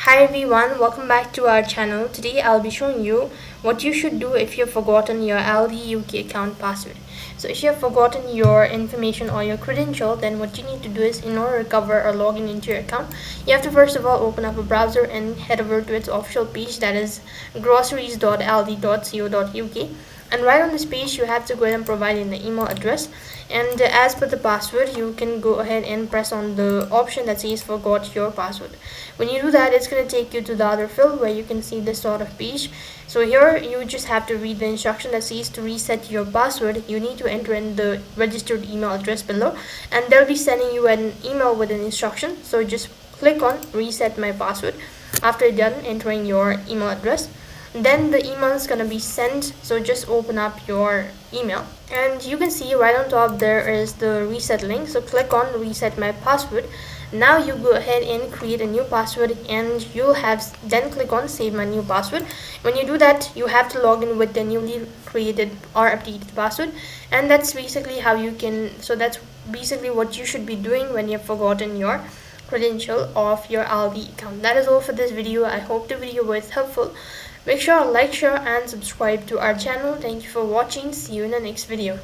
Hi everyone, welcome back to our channel. Today I'll be showing you what you should do if you've forgotten your Aldi UK account password. So if you have forgotten your information or your credential, then what you need to do is, in order to recover or log into your account, you have to first of all open up a browser and head over to its official page, that is groceries.aldi.co.uk. And right on this page you have to go ahead and provide in the email address, and as per the password you can go ahead and press on the option that says forgot your password. When you do that, it's going to take you to the other field where you can see this sort of page. So here you just have to read the instruction that says to reset your password. You need to enter in the registered email address below, and they'll be sending you an email with an instruction. So just click on reset my password after you're done entering your email address. Then the email is going to be sent, so just open up your email and you can see right on top there is the reset link. So click on reset my password. Now you go ahead and create a new password, and you'll have then click on save my new password. When you do that, you have to log in with the newly created or updated password, and that's basically how you can, so that's basically what you should be doing when you've forgotten your credential of your Aldi account. That is all for this video. I hope the video was helpful. Make sure to like, share and subscribe to our channel. Thank you for watching. See you in the next video.